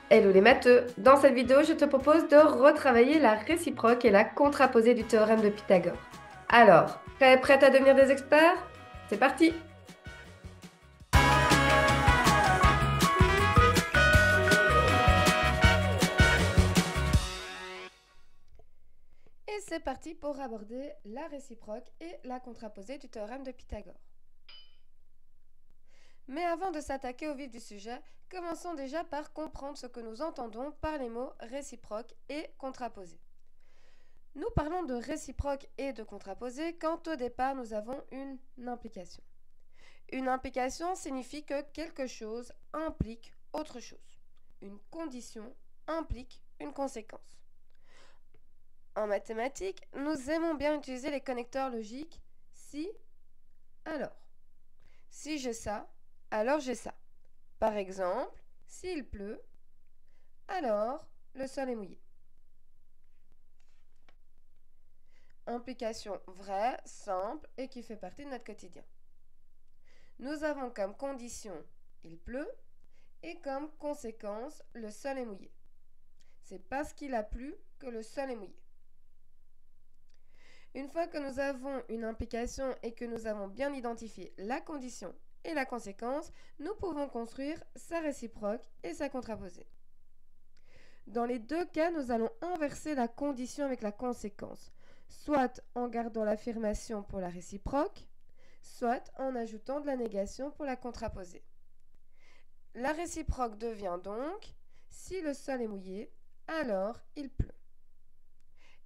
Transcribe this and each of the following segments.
Hello les matheux! Dans cette vidéo, je te propose de retravailler la réciproque et la contraposée du théorème de Pythagore. Alors, prête à devenir des experts? C'est parti! Et c'est parti pour aborder la réciproque et la contraposée du théorème de Pythagore. Mais avant de s'attaquer au vif du sujet, commençons déjà par comprendre ce que nous entendons par les mots réciproque et contraposé. Nous parlons de réciproque et de contraposé quand au départ nous avons une implication. Une implication signifie que quelque chose implique autre chose. Une condition implique une conséquence. En mathématiques, nous aimons bien utiliser les connecteurs logiques si, alors. Si j'ai ça, alors j'ai ça. Par exemple, s'il pleut, alors le sol est mouillé. Implication vraie, simple et qui fait partie de notre quotidien. Nous avons comme condition il pleut et comme conséquence le sol est mouillé. C'est parce qu'il a plu que le sol est mouillé. Une fois que nous avons une implication et que nous avons bien identifié la condition et la conséquence, nous pouvons construire sa réciproque et sa contraposée. Dans les deux cas, nous allons inverser la condition avec la conséquence, soit en gardant l'affirmation pour la réciproque, soit en ajoutant de la négation pour la contraposée. La réciproque devient donc « si le sol est mouillé, alors il pleut ».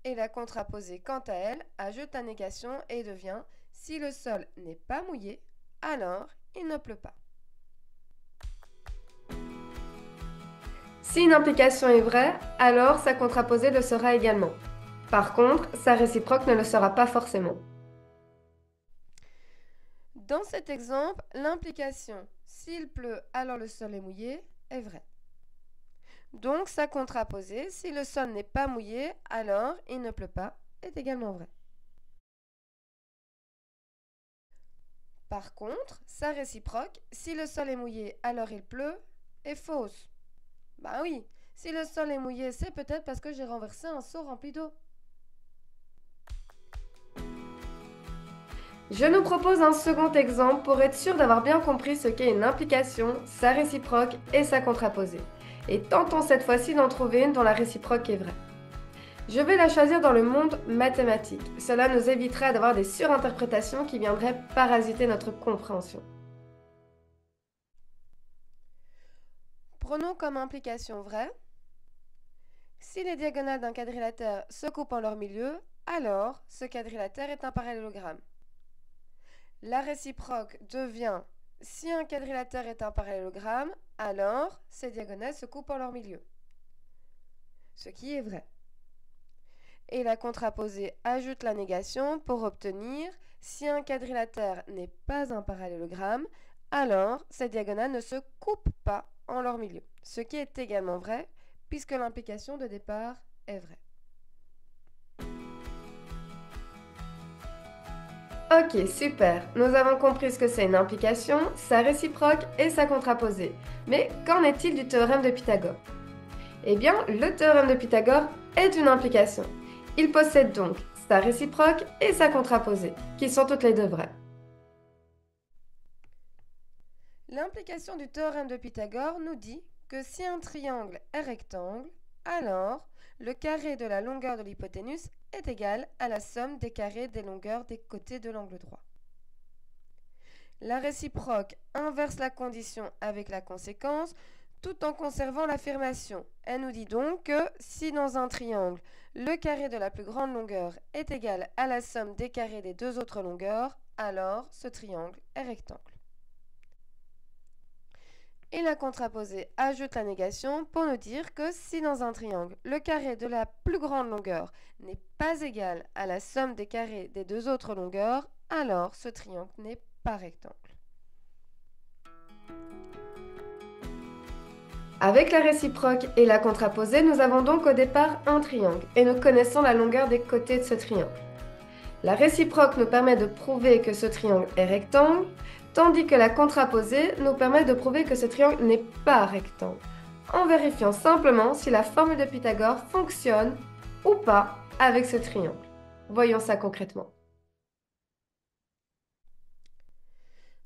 Et la contraposée, quant à elle, ajoute la négation et devient « si le sol n'est pas mouillé, alors il ne pleut pas ». Si une implication est vraie, alors sa contraposée le sera également. Par contre, sa réciproque ne le sera pas forcément. Dans cet exemple, l'implication « s'il pleut, alors le sol est mouillé » est vraie. Donc sa contraposée, si le sol n'est pas mouillé, alors il ne pleut pas, est également vrai. Par contre, sa réciproque, si le sol est mouillé, alors il pleut, est fausse. Bah oui, si le sol est mouillé, c'est peut-être parce que j'ai renversé un seau rempli d'eau. Je nous propose un second exemple pour être sûr d'avoir bien compris ce qu'est une implication, sa réciproque et sa contraposée. Et tentons cette fois-ci d'en trouver une dont la réciproque est vraie. Je vais la choisir dans le monde mathématique. Cela nous évitera d'avoir des surinterprétations qui viendraient parasiter notre compréhension. Prenons comme implication vraie. Si les diagonales d'un quadrilatère se coupent en leur milieu, alors ce quadrilatère est un parallélogramme. La réciproque devient si un quadrilatère est un parallélogramme, alors ces diagonales se coupent en leur milieu. Ce qui est vrai. Et la contraposée ajoute la négation pour obtenir si un quadrilatère n'est pas un parallélogramme, alors ces diagonales ne se coupent pas en leur milieu. Ce qui est également vrai puisque l'implication de départ est vraie. Ok, super. Nous avons compris ce que c'est une implication, sa réciproque et sa contraposée. Mais qu'en est-il du théorème de Pythagore? Eh bien, le théorème de Pythagore est une implication. Il possède donc sa réciproque et sa contraposée, qui sont toutes les deux vraies. L'implication du théorème de Pythagore nous dit que si un triangle est rectangle, alors le carré de la longueur de l'hypoténuse est égal à la somme des carrés des longueurs des côtés de l'angle droit. La réciproque inverse la condition avec la conséquence tout en conservant l'affirmation. Elle nous dit donc que si dans un triangle, le carré de la plus grande longueur est égal à la somme des carrés des deux autres longueurs, alors ce triangle est rectangle. Et la contraposée ajoute la négation pour nous dire que si dans un triangle, le carré de la plus grande longueur n'est pas égal à la somme des carrés des deux autres longueurs, alors ce triangle n'est pas rectangle. Avec la réciproque et la contraposée, nous avons donc au départ un triangle et nous connaissons la longueur des côtés de ce triangle. La réciproque nous permet de prouver que ce triangle est rectangle, tandis que la contraposée nous permet de prouver que ce triangle n'est pas rectangle. en vérifiant simplement si la formule de Pythagore fonctionne ou pas avec ce triangle. Voyons ça concrètement.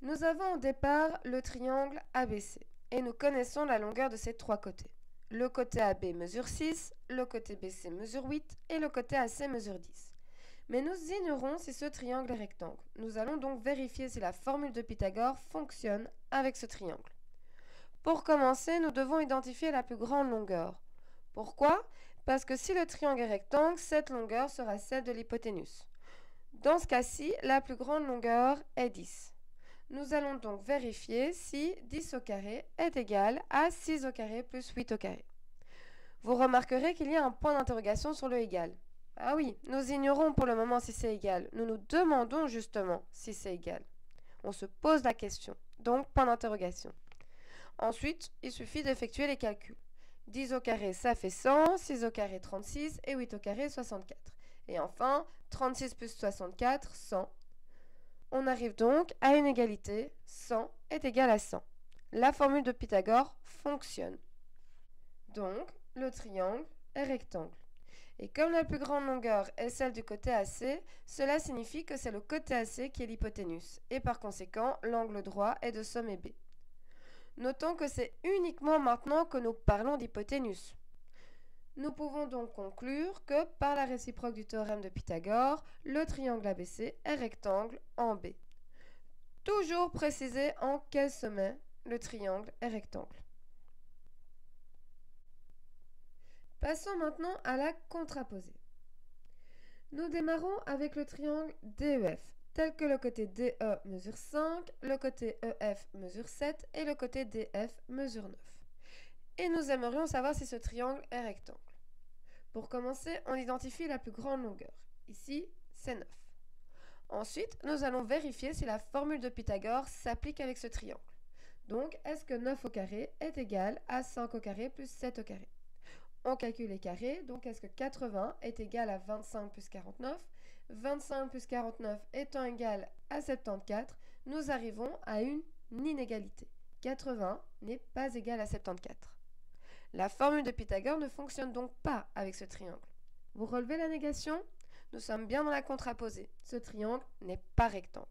Nous avons au départ le triangle ABC et nous connaissons la longueur de ses trois côtés. Le côté AB mesure 6, le côté BC mesure 8 et le côté AC mesure 10. Mais nous ignorons si ce triangle est rectangle. Nous allons donc vérifier si la formule de Pythagore fonctionne avec ce triangle. Pour commencer, nous devons identifier la plus grande longueur. Pourquoi ? Parce que si le triangle est rectangle, cette longueur sera celle de l'hypoténuse. Dans ce cas-ci, la plus grande longueur est 10. Nous allons donc vérifier si 10 au carré est égal à 6 au carré plus 8 au carré. Vous remarquerez qu'il y a un point d'interrogation sur le égal. Ah oui, nous ignorons pour le moment si c'est égal. Nous nous demandons justement si c'est égal. On se pose la question, donc point d'interrogation. Ensuite, il suffit d'effectuer les calculs. 10 au carré, ça fait 100, 6 au carré, 36 et 8 au carré, 64. Et enfin, 36 plus 64, 100. On arrive donc à une égalité, 100 est égal à 100. La formule de Pythagore fonctionne. Donc, le triangle est rectangle. Et comme la plus grande longueur est celle du côté AC, cela signifie que c'est le côté AC qui est l'hypoténuse. Et par conséquent, l'angle droit est de sommet B. Notons que c'est uniquement maintenant que nous parlons d'hypoténuse. Nous pouvons donc conclure que, par la réciproque du théorème de Pythagore, le triangle ABC est rectangle en B. Toujours préciser en quel sommet le triangle est rectangle. Passons maintenant à la contraposée. Nous démarrons avec le triangle DEF, tel que le côté DE mesure 5, le côté EF mesure 7 et le côté DF mesure 9. Et nous aimerions savoir si ce triangle est rectangle. Pour commencer, on identifie la plus grande longueur. Ici, c'est 9. Ensuite, nous allons vérifier si la formule de Pythagore s'applique avec ce triangle. Donc, est-ce que 9 au carré est égal à 5 au carré plus 7 au carré? On calcule les carrés, donc est-ce que 80 est égal à 25 plus 49? 25 plus 49 étant égal à 74, nous arrivons à une inégalité. 80 n'est pas égal à 74. La formule de Pythagore ne fonctionne donc pas avec ce triangle. Vous relevez la négation? Nous sommes bien dans la contraposée. Ce triangle n'est pas rectangle.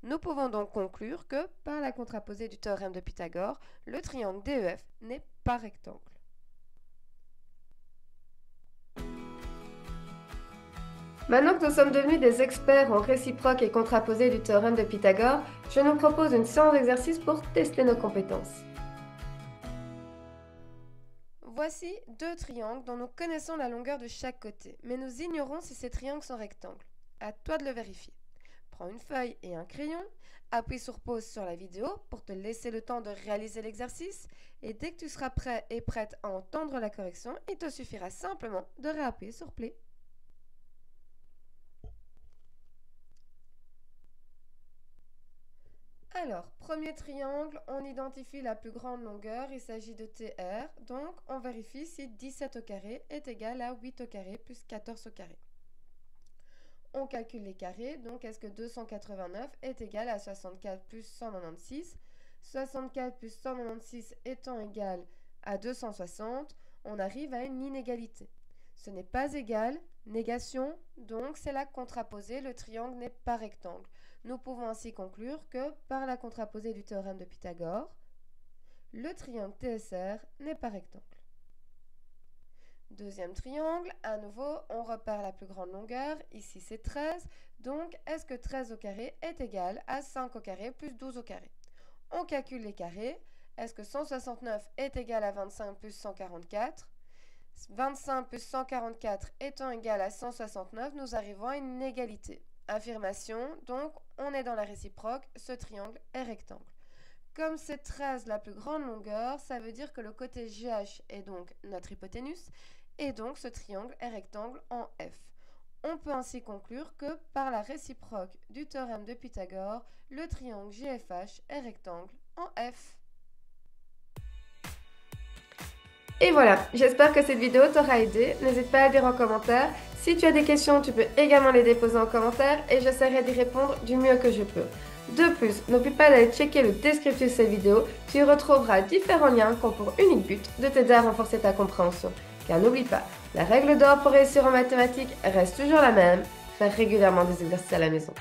Nous pouvons donc conclure que, par la contraposée du théorème de Pythagore, le triangle DEF n'est pas rectangle. Maintenant que nous sommes devenus des experts en réciproque et contraposée du théorème de Pythagore, je nous propose une séance d'exercice pour tester nos compétences. Voici deux triangles dont nous connaissons la longueur de chaque côté, mais nous ignorons si ces triangles sont rectangles. À toi de le vérifier. Prends une feuille et un crayon, appuie sur pause sur la vidéo pour te laisser le temps de réaliser l'exercice, et dès que tu seras prêt et prête à entendre la correction, il te suffira simplement de réappuyer sur play. Alors, premier triangle, on identifie la plus grande longueur, il s'agit de TR, donc on vérifie si 17 au carré est égal à 8 au carré plus 14 au carré. On calcule les carrés, donc est-ce que 289 est égal à 64 plus 196? 64 plus 196 étant égal à 260, on arrive à une inégalité. Ce n'est pas égal, négation, donc c'est la contraposée, le triangle n'est pas rectangle. Nous pouvons ainsi conclure que, par la contraposée du théorème de Pythagore, le triangle TSR n'est pas rectangle. Deuxième triangle, à nouveau, on repère la plus grande longueur, ici c'est 13, donc est-ce que 13 au carré est égal à 5 au carré plus 12 au carré? On calcule les carrés, est-ce que 169 est égal à 25 plus 144? 25 plus 144 étant égal à 169, nous arrivons à une égalité. Affirmation, donc on est dans la réciproque, ce triangle est rectangle. Comme c'est 13 la plus grande longueur, ça veut dire que le côté GH est donc notre hypoténuse, et donc ce triangle est rectangle en F. On peut ainsi conclure que, par la réciproque du théorème de Pythagore, le triangle GFH est rectangle en F. Et voilà, j'espère que cette vidéo t'aura aidé. N'hésite pas à le dire en commentaire. Si tu as des questions, tu peux également les déposer en commentaire et j'essaierai d'y répondre du mieux que je peux. De plus, n'oublie pas d'aller checker le descriptif de cette vidéo, tu y retrouveras différents liens qui ont pour unique but de t'aider à renforcer ta compréhension. Car n'oublie pas, la règle d'or pour réussir en mathématiques reste toujours la même, faire régulièrement des exercices à la maison.